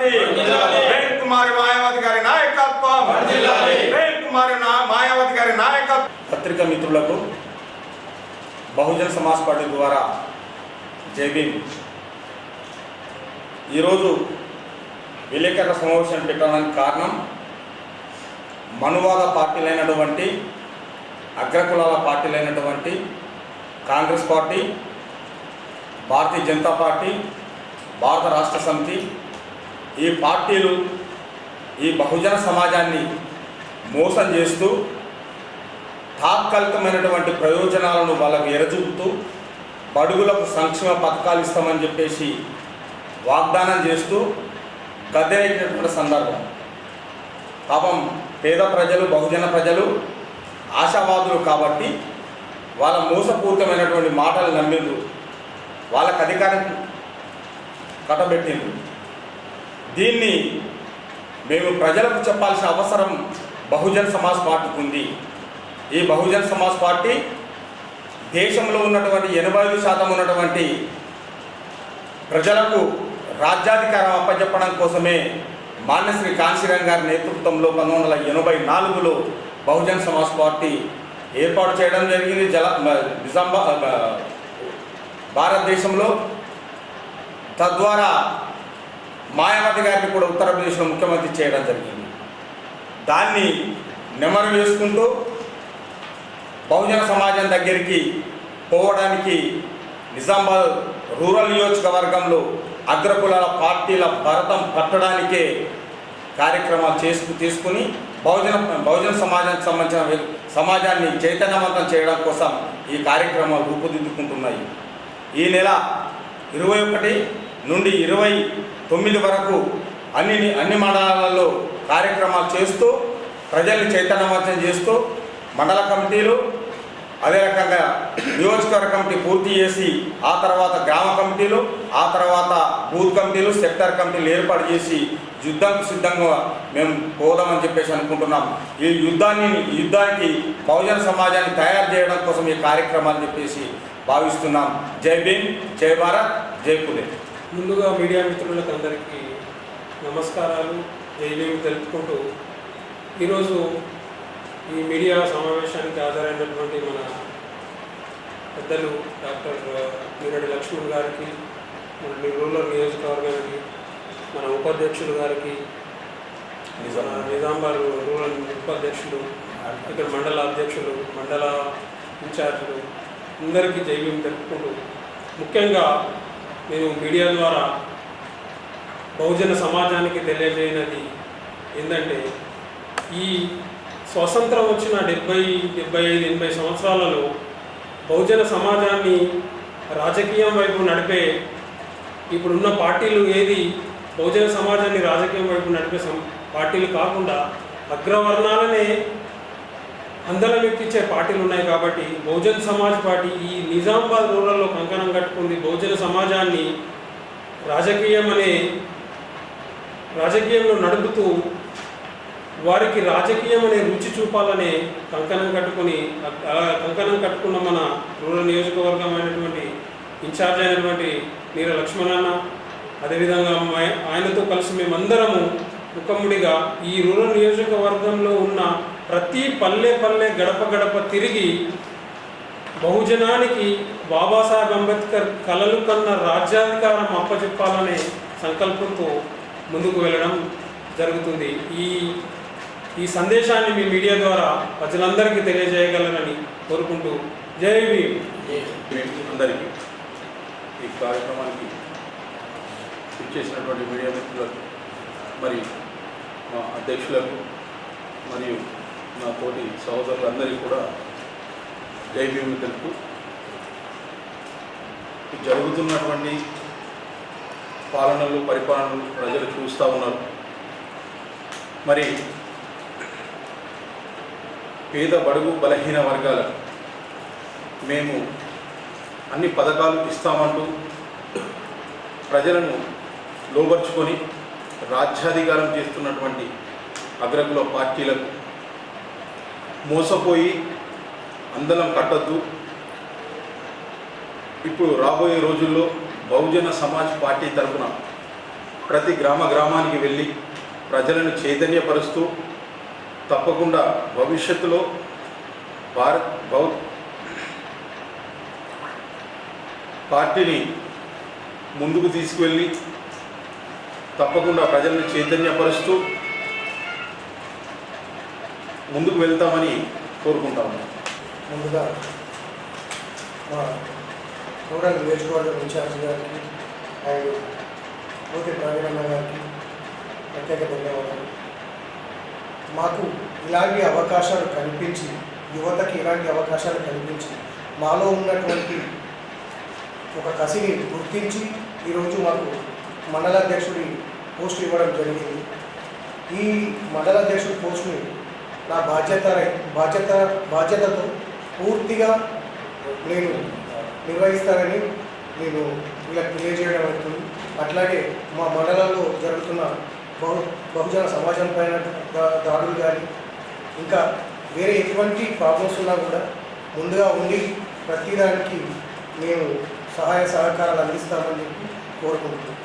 Party Prem Kumar Mayawati గారి నాయకత్వం, ప్రేమ్ కుమార్ మాయావతి గారి నాయకత్వం. పత్రికా మిత్రులకు బహుజన్ సమాజ్ పార్టీ ద్వారా జై భీమ్. ఈరోజు విలేకరుల సమావేశం పెట్టడానికి కారణం మనువాద పార్టీలైనటువంటి అగ్రకులాల పార్టీలైనటువంటి కాంగ్రెస్ పార్టీ, భారతీయ జనతా పార్టీ, భారత రాష్ట్ర సమితి, ఈ పార్టీలు ఈ బహుజన సమాజాన్ని మోసం చేస్తూ తాత్కాలికమైనటువంటి ప్రయోజనాలను వాళ్ళకు ఎరచూపుతూ బడుగులకు సంక్షేమ పథకాలు ఇస్తామని చెప్పేసి వాగ్దానం చేస్తూ గద్దెనెక్కినటువంటి సందర్భం. పాపం పేద ప్రజలు, బహుజన ప్రజలు ఆశావాదులు కాబట్టి వాళ్ళ మోసపూరితమైనటువంటి మాటలు నమ్మిండ్రు, వాళ్ళకు అధికారం కట్టబెట్టిండ్రు. దీన్ని మేము ప్రజలకు చెప్పాల్సిన అవసరం బహుజన్ సమాజ్ పార్టీకి ఉంది. ఈ బహుజన్ సమాజ్ పార్టీ దేశంలో ఉన్నటువంటి 85% ఉన్నటువంటి ప్రజలకు రాజ్యాధికారం అప్పచెప్పడం కోసమే మాన్యశ్రీ కాంశీరామ్ గారి నేతృత్వంలో 1984లో బహుజన్ సమాజ్ పార్టీ ఏర్పాటు చేయడం జరిగింది. భారతదేశంలో తద్వారా మాయావతి గారిని కూడా ఉత్తరప్రదేశ్లో ముఖ్యమంత్రి చేయడం జరిగింది. దాన్ని నెమరు వేసుకుంటూ బహుజన సమాజం దగ్గరికి పోవడానికి నిజామాబాద్ రూరల్ నియోజకవర్గంలో అగ్రకులాల పార్టీల భరతం పట్టడానికే కార్యక్రమాలు తీసుకుని బహుజన సమాజానికి సంబంధించిన సమాజాన్ని చైతన్యవంతం చేయడం కోసం ఈ కార్యక్రమాలు రూపుదిద్దుకుంటున్నాయి. ఈ నెల 21 నుండి 29 వరకు అన్ని మండలాలలో కార్యక్రమాలు చేస్తూ ప్రజల్ని చైతన్యవంతం చేస్తూ మండల కమిటీలు, అదే రకంగా నియోజకవర్గ కమిటీ పూర్తి చేసి ఆ తర్వాత గ్రామ కమిటీలు, ఆ తర్వాత బూత్ కమిటీలు, సెక్టర్ కమిటీలు ఏర్పాటు చేసి యుద్ధానికి సిద్ధంగా మేము పోదామని చెప్పేసి అనుకుంటున్నాం. ఈ యుద్ధానికి బహుజన సమాజాన్ని తయారు చేయడం కోసం ఈ కార్యక్రమాలు చెప్పేసి భావిస్తున్నాం. జై భీమ్, జై భారత్, జై పులే. ముందుగా మీడియా మిత్రులకు అందరికీ నమస్కారాలు, జై భీమ్ తెలుపుకుంటూ ఈరోజు ఈ మీడియా సమావేశానికి హాజరైనటువంటి మన పెద్దలు డాక్టర్ మీరడి లక్ష్మణ్ గారికి, మన రూరల్ నియోజకవర్గానికి, మన ఉపాధ్యక్షులు గారికి, నిజామాబాద్ రూరల్ ఉపాధ్యక్షులు, ఇక్కడ మండల అధ్యక్షులు, మండల ఇన్ఛార్జీలు అందరికీ జై భీమ్ తెలుపుకుంటూ ముఖ్యంగా నేను మీడియా ద్వారా బహుజన సమాజానికి తెలియజేయనది ఏంటంటే, ఈ స్వతంత్రం వచ్చిన 75-80 సంవత్సరాలలో బహుజన సమాజాన్ని రాజకీయం వైపు నడిపే ఇప్పుడున్న పార్టీలు ఏది బహుజన సమాజాన్ని రాజకీయం వైపు నడిపే పార్టీలు కాకుండా అగ్రవర్ణాలనే అందలం ఎక్కించే పార్టీలు ఉన్నాయి. కాబట్టి బహుజన్ సమాజ్ పార్టీ ఈ నిజామాబాద్ రూరల్లో కంకణం కట్టుకుంది. బహుజన సమాజాన్ని రాజకీయంలో నడుపుతూ వారికి రాజకీయం అనే రుచి చూపాలనే కంకణం కట్టుకున్న మన రూరల్ నియోజకవర్గం అయినటువంటి ఇన్ఛార్జ్ అయినటువంటి నీర లక్ష్మణన్న, అదేవిధంగా ఆయనతో కలిసి మేమందరము ముఖముడిగా ఈ రూరల్ నియోజకవర్గంలో ఉన్న ప్రతి పల్లె గడప గడప తిరిగి బహుజనానికి బాబాసాహెబ్ అంబేద్కర్ కలలు కన్న రాజ్యాధికారం అప్పచెప్పాలనే సంకల్పంతో ముందుకు వెళ్ళడం జరుగుతుంది. ఈ సందేశాన్ని మీ మీడియా ద్వారా ప్రజలందరికీ తెలియజేయగలరని కోరుకుంటూ జై భీమ్. అందరికీ ఈ కార్యక్రమానికి ఇచ్చేసినటువంటి మీడియా మిత్రులకు, మరి మా అధ్యక్షులకు, మరియు నా తోటి సహోదరులందరికీ కూడా జై భీమ్ తెలుపుతూ, జరుగుతున్నటువంటి పరిపాలనలు ప్రజలు చూస్తూ ఉన్నారు. మరి పేద బడుగు బలహీన వర్గాలకు మేము అన్ని పథకాలు ఇస్తామంటూ ప్రజలను లోబర్చుకొని రాజ్యాధికారం చేస్తున్నటువంటి అగ్రకుల పార్టీలకు మోసపోయి అందలం కట్టద్దు. ఇప్పుడు రాబోయే రోజుల్లో బహుజన సమాజ్ పార్టీ తరఫున ప్రతి గ్రామానికి వెళ్ళి ప్రజలను చైతన్యపరుస్తూ తప్పకుండా భవిష్యత్తులో పార్టీని ముందుకు తీసుకువెళ్ళి తప్పకుండా ప్రజలను చైతన్యపరుస్తూ ముందుకు వెళ్తామని కోరుకుంటాము. ముందుగా మా రూరల్ నియోజకవర్గం ఇన్ఛార్జ్ గారికి అండ్ ఓకే ప్రవీణన్న గారికి ప్రత్యేక ధన్యవాదాలు. మాకు ఇలాంటి అవకాశాలు కల్పించి, యువతకి ఇలాంటి అవకాశాలు కల్పించి, మాలో ఉన్నటువంటి ఒక కసిని గుర్తించి ఈరోజు మాకు మండలాధ్యక్షుడి పోస్ట్ ఇవ్వడం జరిగింది. ఈ మండలాధ్యక్షుడి పోస్టుని నా బాధ్యతతో పూర్తిగా నేను నిర్వహిస్తానని నేను వీళ్ళకి తెలియజేయడం అవుతుంది. అట్లాగే మా మండలంలో జరుగుతున్న బహుజన సమాజం పైన దాడులు కానీ ఇంకా వేరే ఎటువంటి ప్రాబ్లమ్స్ ఉన్నా కూడా ముందుగా ఉండి ప్రతిదానికి మేము సహాయ సహకారాలు అందిస్తామని చెప్పి కోరుకుంటున్నాం.